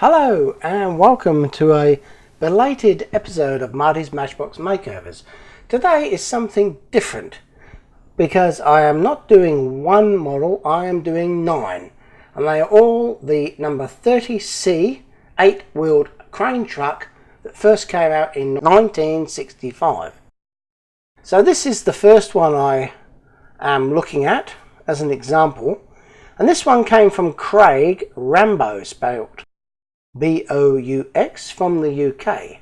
Hello and welcome to a belated episode of Marty's Matchbox Makeovers. Today is something different because I am not doing one model, I am doing 9. And they are all the number 30C 8-wheeled crane truck that first came out in 1965. So this is the first one I am looking at as an example. And this one came from Craig Rambo, spelled B-O-U-X, from the UK.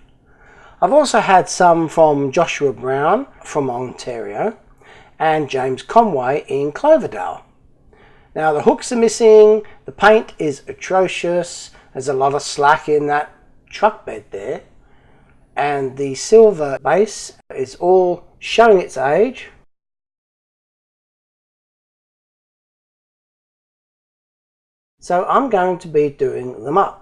I've also had some from Joshua Brown from Ontario and James Conway in Cloverdale. Now the hooks are missing, the paint is atrocious, there's a lot of slack in that truck bed there, and the silver base is all showing its age. So I'm going to be doing them up.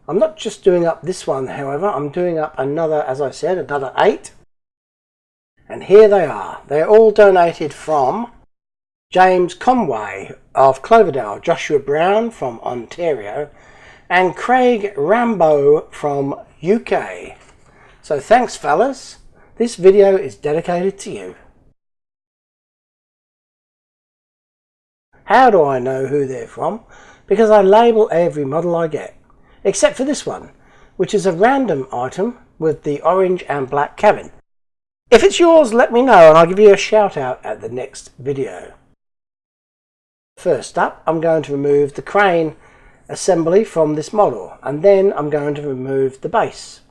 I'm not just doing up this one, however, I'm doing up another, as I said, another 8. And here they are. They're all donated from James Conway of Cloverdale, Joshua Brown from Ontario, and Craig Rambo from UK. So thanks fellas. This video is dedicated to you. How do I know who they're from? Because I label every model I get. Except for this one, which is a random item with the orange and black cabin. If it's yours, let me know and I'll give you a shout out at the next video. First up, I'm going to remove the crane assembly from this model, and then I'm going to remove the base.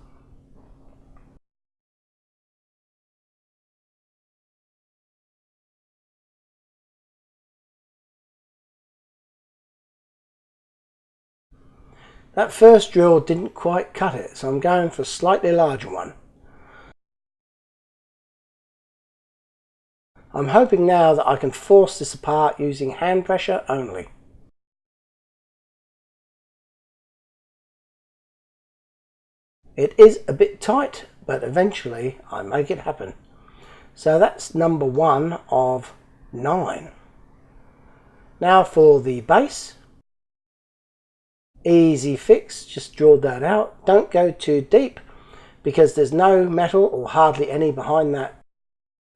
That first drill didn't quite cut it, so I'm going for a slightly larger one. I'm hoping now that I can force this apart using hand pressure only. It is a bit tight, but eventually I make it happen. So that's number 1 of 9. Now for the base. Easy fix, just draw that out. Don't go too deep because there's no metal or hardly any behind that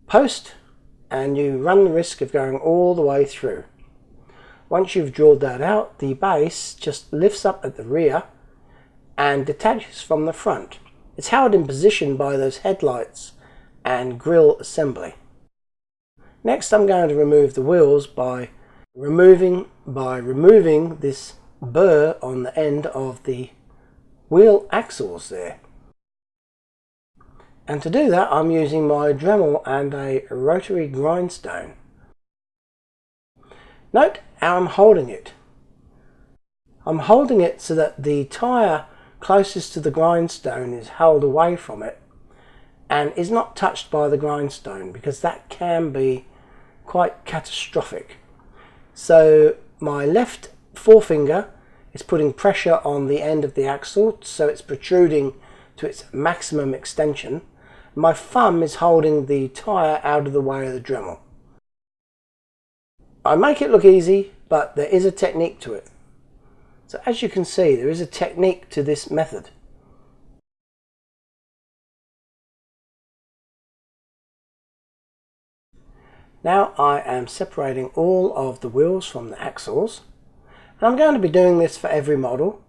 post, and you run the risk of going all the way through. Once you've drawn that out, the base just lifts up at the rear and detaches from the front. It's held in position by those headlights and grille assembly. Next I'm going to remove the wheels by removing this burr on the end of the wheel axles there. And to do that I'm using my Dremel and a rotary grindstone. Note how I'm holding it. I'm holding it so that the tyre closest to the grindstone is held away from it and is not touched by the grindstone, because that can be quite catastrophic. So my left forefinger is putting pressure on the end of the axle so it's protruding to its maximum extension. My thumb is holding the tyre out of the way of the Dremel. I make it look easy, but there is a technique to it. So as you can see, there is a technique to this method. Now I am separating all of the wheels from the axles. And I'm going to be doing this for every model,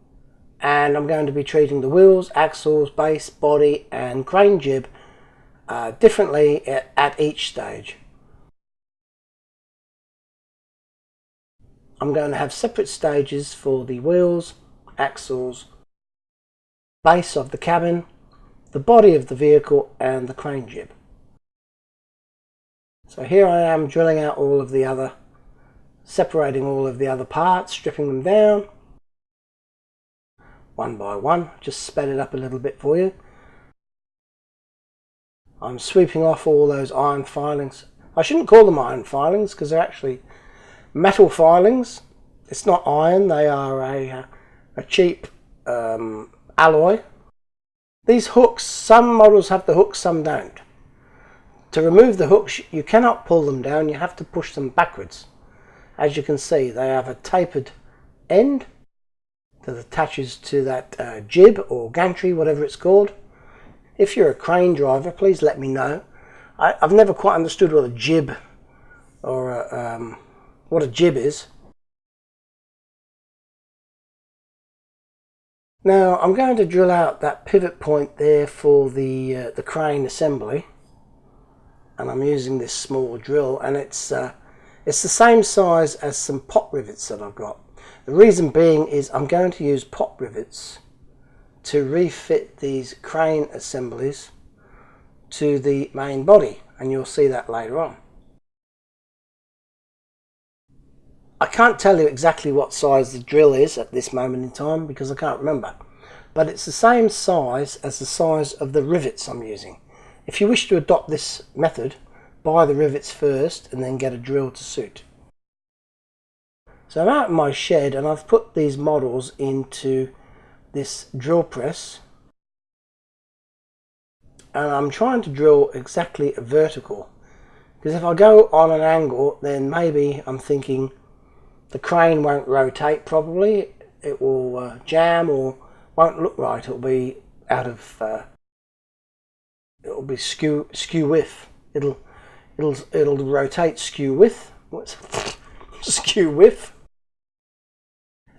and I'm going to be treating the wheels, axles, base, body and crane jib differently at each stage. I'm going to have separate stages for the wheels, axles, base of the cabin, the body of the vehicle and the crane jib. So here I am drilling out separating all of the other parts, stripping them down one by one. Just sped it up a little bit for you. I'm sweeping off all those iron filings. I shouldn't call them iron filings because they're actually metal filings. It's not iron, they are a cheap alloy. These hooks, some models have the hooks, some don't. To remove the hooks you cannot pull them down, you have to push them backwards. As you can see, they have a tapered end that attaches to that jib or gantry, whatever it's called. If you're a crane driver, please let me know. I've never quite understood what a jib or what a jib is. Now I'm going to drill out that pivot point there for the crane assembly, and I'm using this small drill, and it's the same size as some pot rivets that I've got. The reason being is I'm going to use pot rivets to refit these crane assemblies to the main body, and you'll see that later on. I can't tell you exactly what size the drill is at this moment in time because I can't remember, but it's the same size as the size of the rivets I'm using. If you wish to adopt this method, buy the rivets first and then get a drill to suit. So I'm out in my shed and I've put these models into this drill press, and I'm trying to drill exactly vertical, because if I go on an angle, then maybe I'm thinking the crane won't rotate properly, it will jam or won't look right, it'll be out of it'll be skew width, it'll rotate skew width. What's skew width?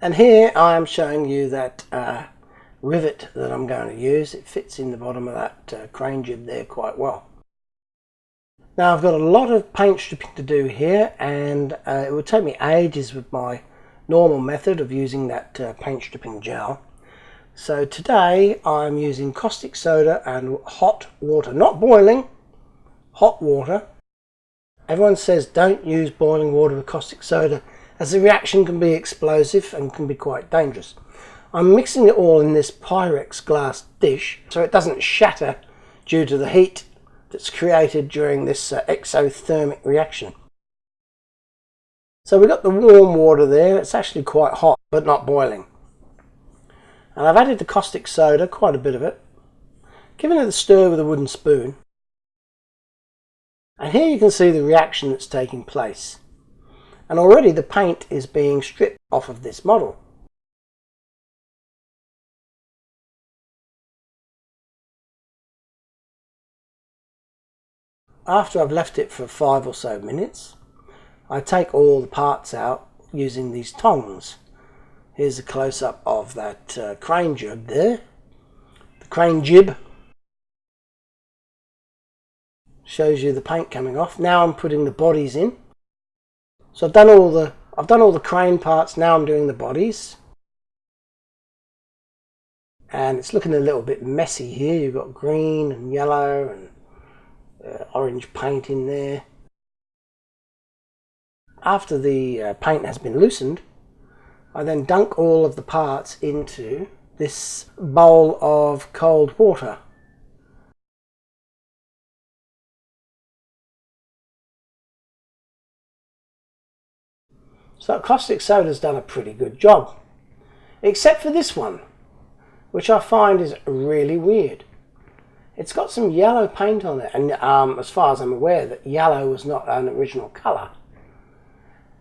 And here I am showing you that rivet that I'm going to use. It fits in the bottom of that crane jib there quite well. Now I've got a lot of paint stripping to do here, and it would take me ages with my normal method of using that paint stripping gel. So today I'm using caustic soda and hot water, not boiling, hot water. Everyone says don't use boiling water with caustic soda as the reaction can be explosive and can be quite dangerous. I'm mixing it all in this Pyrex glass dish so it doesn't shatter due to the heat that's created during this exothermic reaction. So we've got the warm water there. It's actually quite hot but not boiling, and I've added the caustic soda, quite a bit of it, giving it a stir with a wooden spoon, and here you can see the reaction that's taking place, and already the paint is being stripped off of this model. After I've left it for 5 or so minutes, I take all the parts out using these tongs. Here's a close-up of that crane jib there. The crane jib shows you the paint coming off. Now I'm putting the bodies in. So I've done all the crane parts. Now I'm doing the bodies, and it's looking a little bit messy here. You've got green and yellow and orange paint in there. After the paint has been loosened, I then dunk all of the parts into this bowl of cold water. So caustic soda's done a pretty good job, except for this one, which I find is really weird. It's got some yellow paint on it, and as far as I'm aware, that yellow was not an original colour,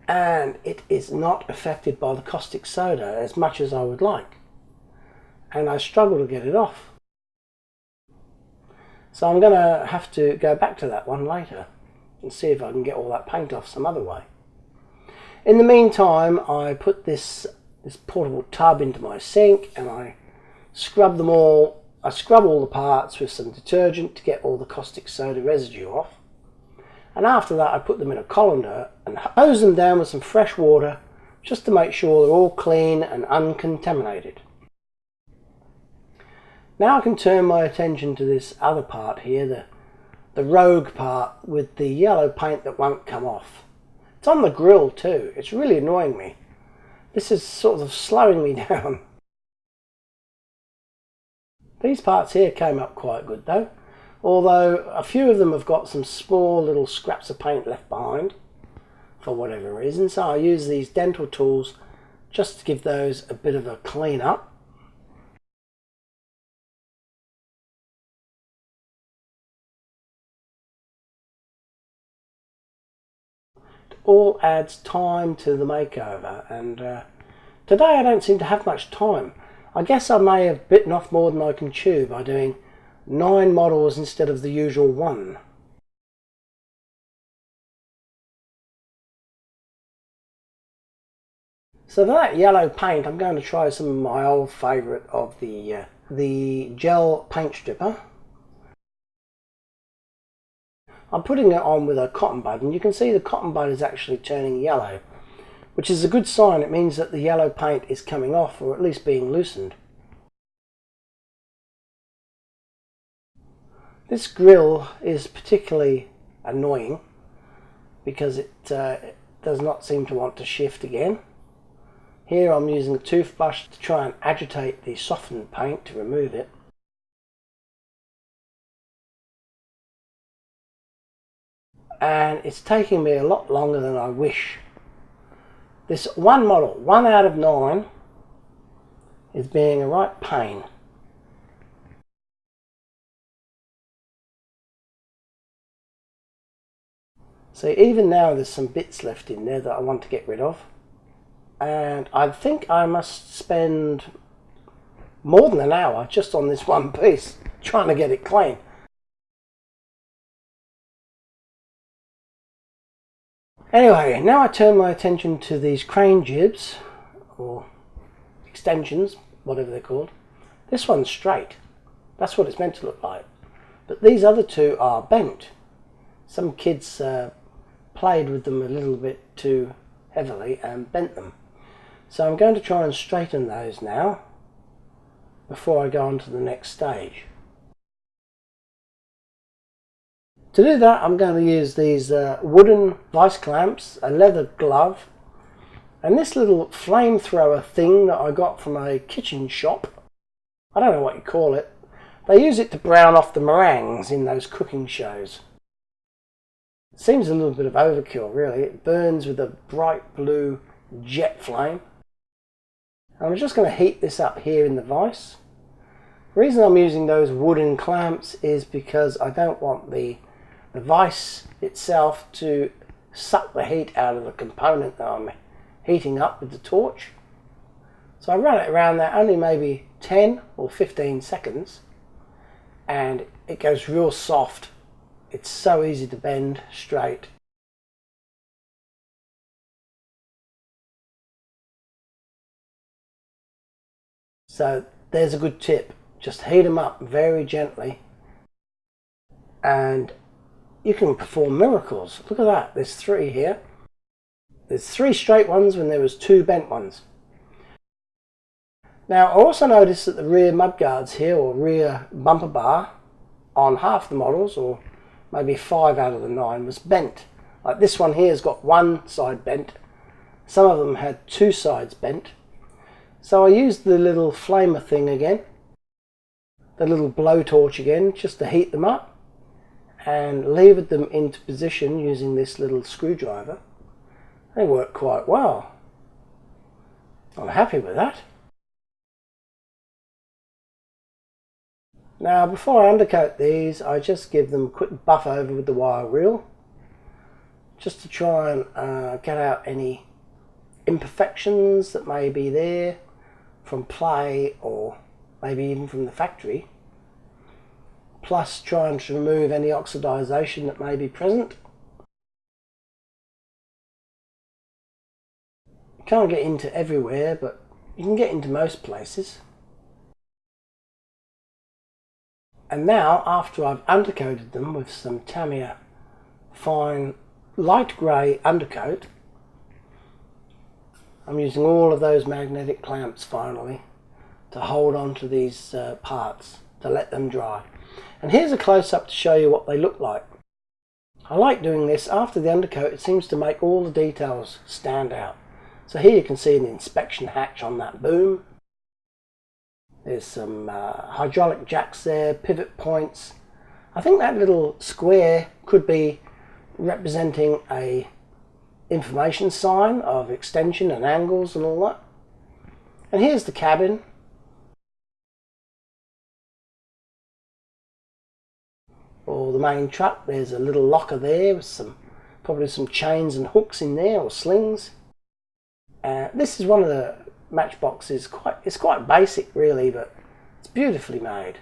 and it is not affected by the caustic soda as much as I would like, and I struggle to get it off. So I'm going to have to go back to that one later and see if I can get all that paint off some other way. In the meantime, I put this portable tub into my sink, and I scrub them all. I scrub all the parts with some detergent to get all the caustic soda residue off, and after that I put them in a colander and hose them down with some fresh water just to make sure they're all clean and uncontaminated. Now I can turn my attention to this other part here, the rogue part with the yellow paint that won't come off. It's on the grill too. It's really annoying me. This is sort of slowing me down. These parts here came up quite good though, although a few of them have got some small little scraps of paint left behind for whatever reason, so I use these dental tools just to give those a bit of a clean up. It all adds time to the makeover, and to Today I don't seem to have much time. I guess I may have bitten off more than I can chew by doing 9 models instead of the usual 1. So for that yellow paint, I'm going to try some of my old favourite of the gel paint stripper. I'm putting it on with a cotton bud, and you can see the cotton bud is actually turning yellow, which is a good sign. It means that the yellow paint is coming off, or at least being loosened. This grill is particularly annoying because it does not seem to want to shift again. Here I'm using a toothbrush to try and agitate the softened paint to remove it. And it's taking me a lot longer than I wish. This one model, 1 out of 9, is being a right pain. See, even now there's some bits left in there that I want to get rid of. And I think I must spend more than an hour just on this one piece, trying to get it clean. Anyway, now I turn my attention to these crane jibs, or extensions, whatever they're called. This one's straight. That's what it's meant to look like. But these other two are bent. Some kids played with them a little bit too heavily and bent them. So I'm going to try and straighten those now before I go on to the next stage. To do that, I'm going to use these wooden vice clamps, a leather glove, and this little flamethrower thing that I got from a kitchen shop. I don't know what you call it. They use it to brown off the meringues in those cooking shows. It seems a little bit of overkill, really. It burns with a bright blue jet flame. I'm just going to heat this up here in the vise. The reason I'm using those wooden clamps is because I don't want the vise itself to suck the heat out of the component that I'm heating up with the torch. So I run it around there only maybe 10 or 15 seconds and it goes real soft. It's so easy to bend straight. So there's a good tip. Just heat them up very gently and you can perform miracles. Look at that, there's 3 here. There's 3 straight ones when there was 2 bent ones. Now I also noticed that the rear mudguards here, or rear bumper bar, on half the models, or maybe 5 out of the 9, was bent. Like this one here has got 1 side bent. Some of them had 2 sides bent. So I used the little flamer thing again, the little blowtorch again, just to heat them up, and levered them into position using this little screwdriver. They work quite well. I'm happy with that. Now before I undercoat these, I just give them a quick buff over with the wire reel, just to try and get out any imperfections that may be there from play or maybe even from the factory, plus trying to remove any oxidization that may be present. You can't get into everywhere, but you can get into most places. And now, after I've undercoated them with some Tamiya fine light grey undercoat, I'm using all of those magnetic clamps finally to hold on to these parts, to let them dry. And here's a close-up to show you what they look like. I like doing this after the undercoat. It seems to make all the details stand out. So here you can see an inspection hatch on that boom. There's some hydraulic jacks there, pivot points. I think that little square could be representing a information sign of extension and angles and all that. And here's the cabin. Or the main truck. There's a little locker there with probably some chains and hooks in there, or slings. This is one of the Matchbox is quite basic really, but it's beautifully made.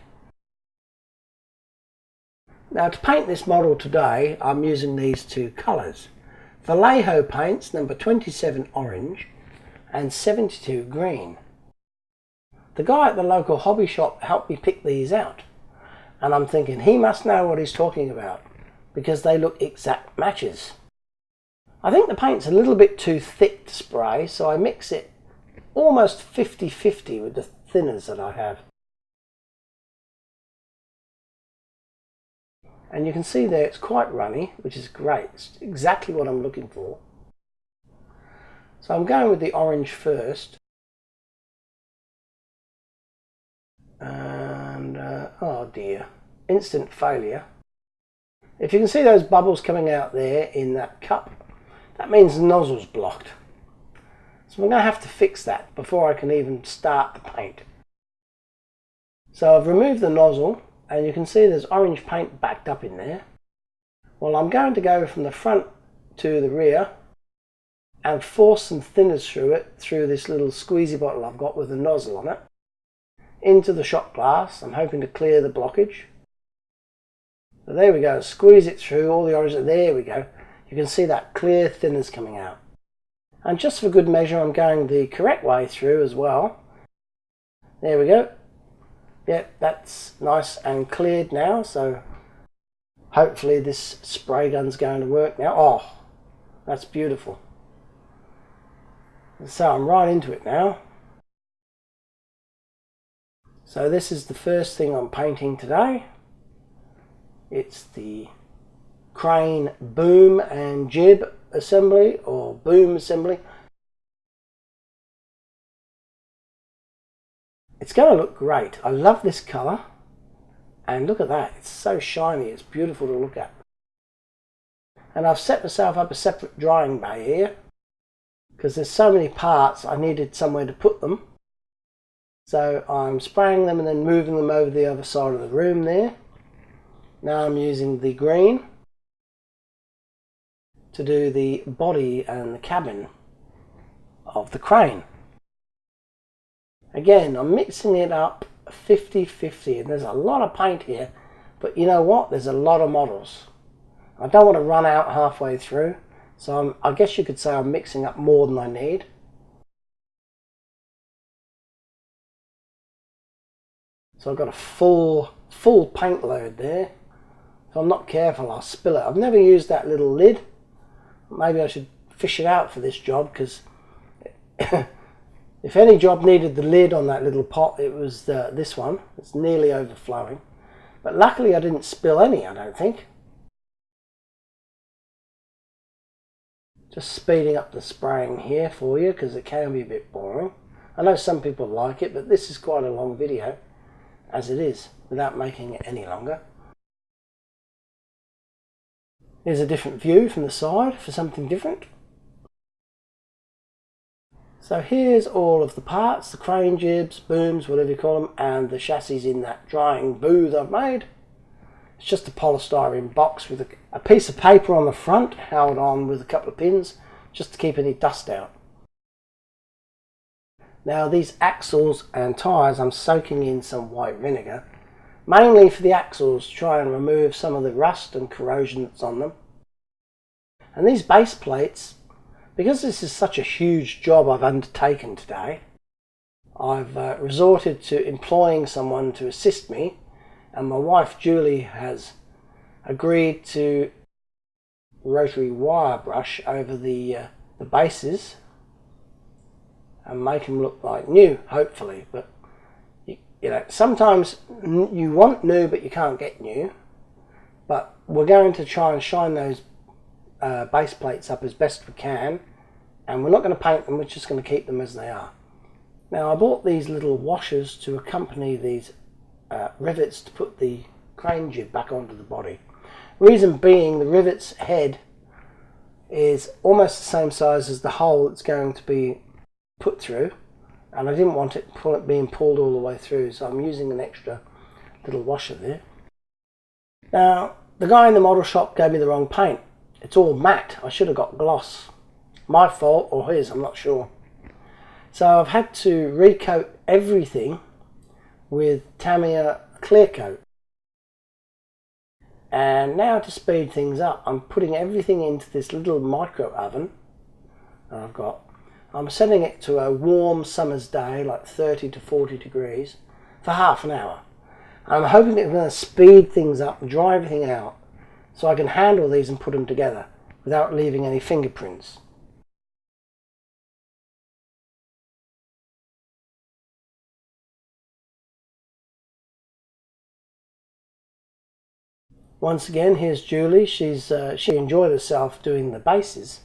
Now to paint this model today, I'm using these two colours. Vallejo paints number 27 orange and 72 green. The guy at the local hobby shop helped me pick these out, and I'm thinking he must know what he's talking about because they look exact matches. I think the paint's a little bit too thick to spray, so I mix it almost 50-50 with the thinners that I have. And you can see there it's quite runny, which is great. It's exactly what I'm looking for. So I'm going with the orange first. And, oh dear, instant failure. If you can see those bubbles coming out there in that cup, that means the nozzle's blocked. So I'm going to have to fix that before I can even start the paint. So I've removed the nozzle, and you can see there's orange paint backed up in there. Well, I'm going to go from the front to the rear and force some thinners through it, through this little squeezy bottle I've got with a nozzle on it, into the shot glass. I'm hoping to clear the blockage. So there we go, squeeze it through all the orange. There we go. You can see that clear thinners coming out. And just for good measure, I'm going the correct way through as well. There we go. Yep, that's nice and cleared now, so hopefully this spray gun's going to work now. Oh, that's beautiful. So I'm right into it now. So this is the first thing I'm painting today. It's the crane boom and jib assembly, or boom assembly. It's going to look great. I love this colour, and look at that, it's so shiny, it's beautiful to look at. And I've set myself up a separate drying bay here because there's so many parts I needed somewhere to put them. So I'm spraying them and then moving them over the other side of the room there. Now I'm using the green to do the body and the cabin of the crane. Again, I'm mixing it up 50-50, and there's a lot of paint here, but you know what? There's a lot of models. I don't want to run out halfway through, so I guess you could say I'm mixing up more than I need. So I've got a full paint load there. If I'm not careful, I'll spill it. I've never used that little lid. Maybe I should fish it out for this job, because if any job needed the lid on that little pot, it was this one. It's nearly overflowing. But luckily I didn't spill any, I don't think. Just speeding up the spraying here for you, because it can be a bit boring. I know some people like it, but this is quite a long video, as it is, without making it any longer. Here's a different view from the side for something different. So here's all of the parts, the crane jibs, booms, whatever you call them, and the chassis in that drying booth I've made. It's just a polystyrene box with a piece of paper on the front, held on with a couple of pins, just to keep any dust out. Now these axles and tyres, I'm soaking in some white vinegar, mainly for the axles, to try and remove some of the rust and corrosion that's on them. And these base plates, because this is such a huge job I've undertaken today, I've resorted to employing someone to assist me, and my wife Julie has agreed to rotary wire brush over the bases and make them look like new, hopefully. But you know, sometimes you want new but you can't get new. But we're going to try and shine those base plates up as best we can, and we're not going to paint them, we're just going to keep them as they are. Now I bought these little washers to accompany these rivets to put the crane jib back onto the body. Reason being, the rivet's head is almost the same size as the hole it's going to be put through, and I didn't want it being pulled all the way through, so I'm using an extra little washer there. Now the guy in the model shop gave me the wrong paint. It's all matte. I should have got gloss. My fault or his, I'm not sure. So I've had to recoat everything with Tamiya clear coat. And now to speed things up, I'm putting everything into this little micro oven I've got. I'm setting it to a warm summer's day, like 30 to 40 degrees, for half an hour. I'm hoping it's going to speed things up and dry everything out so I can handle these and put them together without leaving any fingerprints. Once again, here's Julie. She enjoyed herself doing the bases,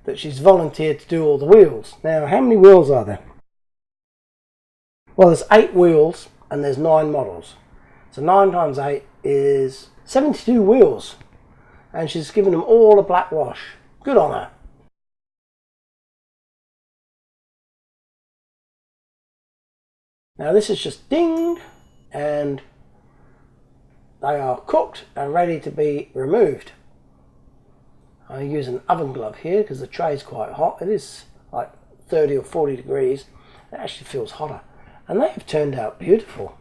that she's volunteered to do all the wheels. Now, how many wheels are there? Well, there's 8 wheels and there's 9 models. So 9 times 8 is 72 wheels. And she's given them all a black wash. Good on her. Now this is just dinged and they are cooked and ready to be removed. I use an oven glove here because the tray is quite hot. It is like 30 or 40 degrees. It actually feels hotter. And they have turned out beautiful.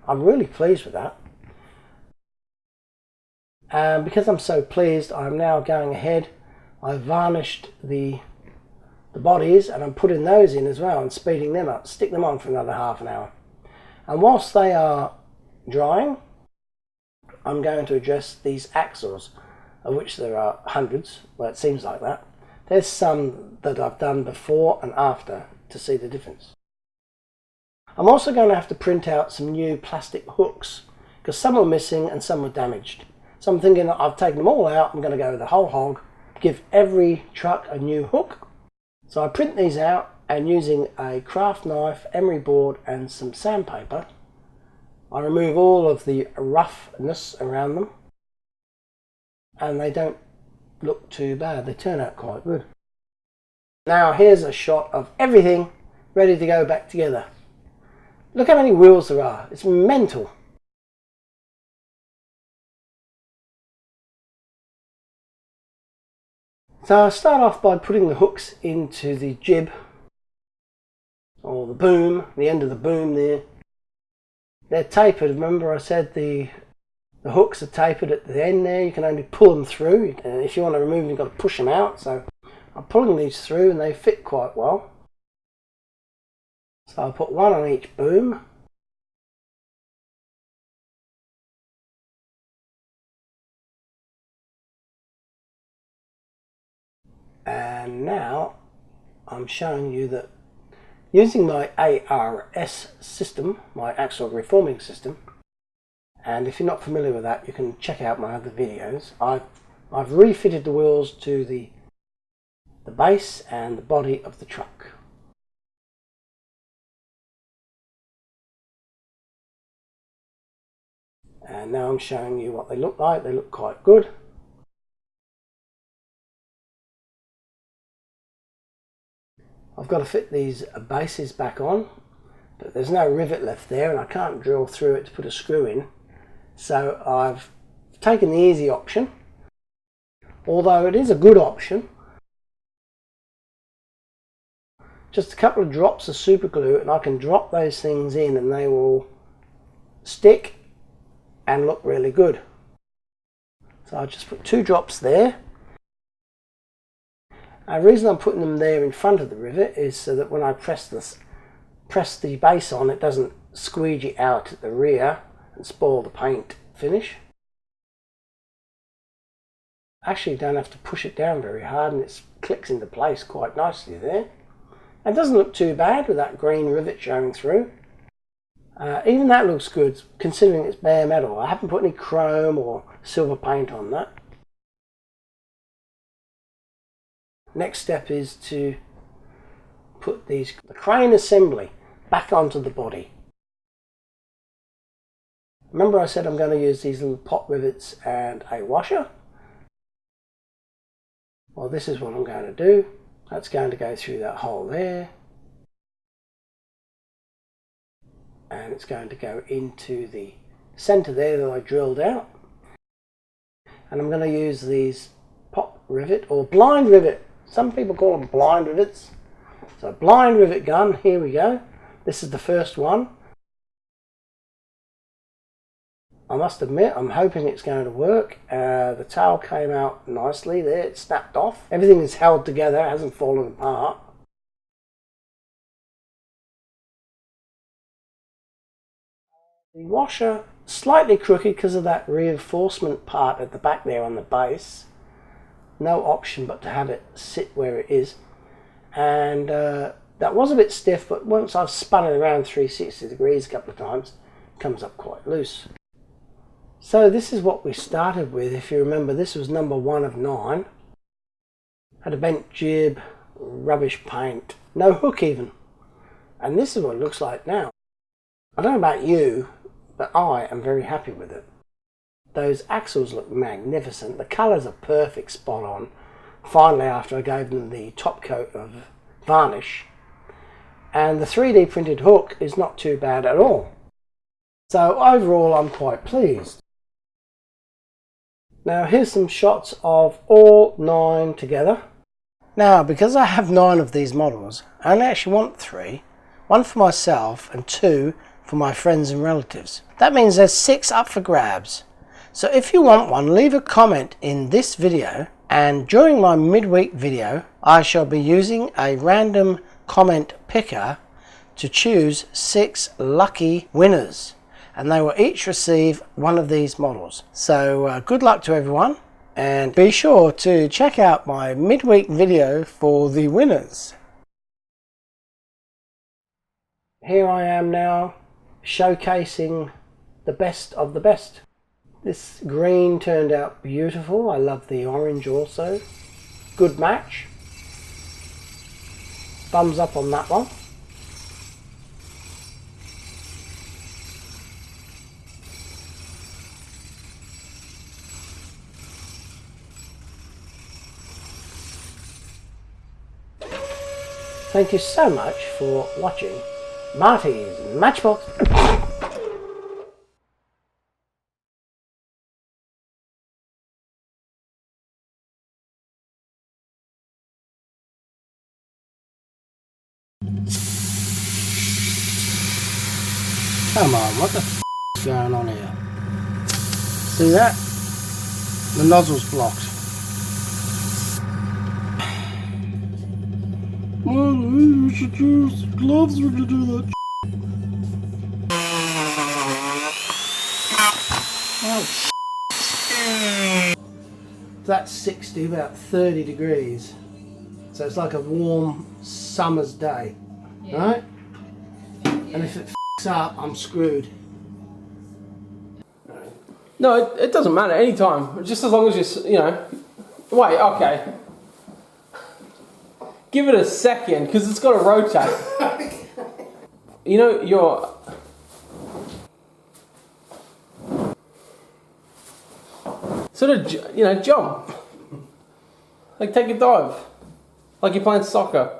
I'm really pleased with that. And because I'm so pleased, I'm now going ahead. I've varnished the bodies and I'm putting those in as well and speeding them up. Stick them on for another half an hour. And whilst they are drying, I'm going to address these axles, of which there are hundreds. Well, it seems like that. There's some that I've done before and after to see the difference. I'm also going to have to print out some new plastic hooks because some were missing and some were damaged. So I'm thinking that I've taken them all out. I'm going to go the whole hog, give every truck a new hook. So I print these out and using a craft knife, emery board and some sandpaper, I remove all of the roughness around them and they don't look too bad. They turn out quite good. Now here's a shot of everything ready to go back together. Look how many wheels there are. It's mental. So I'll start off by putting the hooks into the jib, or the boom, the end of the boom there. They're tapered. Remember I said the hooks are tapered at the end there. You can only pull them through. And if you want to remove them, you've got to push them out. So I'm pulling these through and they fit quite well. So I'll put one on each boom. And now I'm showing you that using my ARS system, my axle reforming system, and if you're not familiar with that, you can check out my other videos. I've refitted the wheels to the base and the body of the truck. And now I'm showing you what they look like. They look quite good. I've got to fit these bases back on, but there's no rivet left there and I can't drill through it to put a screw in. So I've taken the easy option, although it is a good option. Just a couple of drops of super glue and I can drop those things in and they will stick and look really good. So I just put 2 drops there. The reason I'm putting them there in front of the rivet is so that when I press the base on, it doesn't squeegee out at the rear and spoil the paint finish. Actually, you don't have to push it down very hard and it clicks into place quite nicely there. It doesn't look too bad with that green rivet showing through. Even that looks good considering it's bare metal. I haven't put any chrome or silver paint on that. Next step is to put the crane assembly back onto the body. Remember I said I'm going to use these little pot rivets and a washer? Well, this is what I'm going to do. That's going to go through that hole there. And it's going to go into the centre there that I drilled out. And I'm going to use these pop rivet or blind rivet. Some people call them blind rivets. So blind rivet gun, here we go. This is the first one. I must admit, I'm hoping it's going to work. The tail came out nicely there, it snapped off. Everything is held together, it hasn't fallen apart. The washer, slightly crooked because of that reinforcement part at the back there on the base. No option but to have it sit where it is. And that was a bit stiff, but once I've spun it around 360 degrees a couple of times, it comes up quite loose. So this is what we started with. If you remember, this was number 1 of 9. Had a bent jib, rubbish paint, no hook even. And this is what it looks like now. I don't know about you, but I am very happy with it. Those axles look magnificent. The colours are perfect, spot on. Finally, after I gave them the top coat of varnish. And the 3D printed hook is not too bad at all. So overall, I'm quite pleased. Now here's some shots of all 9 together. Now because I have 9 of these models, I only actually want 3. 1 for myself and 2 for my friends and relatives. That means there's 6 up for grabs. So if you want one, leave a comment in this video, and during my midweek video I shall be using a random comment picker to choose 6 lucky winners. And they will each receive one of these models. So good luck to everyone, and be sure to check out my midweek video for the winners. Here I am now showcasing the best of the best. This green turned out beautiful. I love the orange also. Good match. Thumbs up on that one. Thank you so much for watching Marty's Matchbox. Come on, what the f is going on here? See that? The nozzle's blocked. Well, you should use gloves when you do that. Oh, that's 60, about 30 degrees. So it's like a warm summer's day, yeah. Right? Yeah. And if it f***s up, I'm screwed. No, it doesn't matter, anytime. Just as long as you know... Wait, okay. Give it a second, because it's got to rotate. You know, you're... Sort of, you know, jump. Like take a dive. Like you're playing soccer.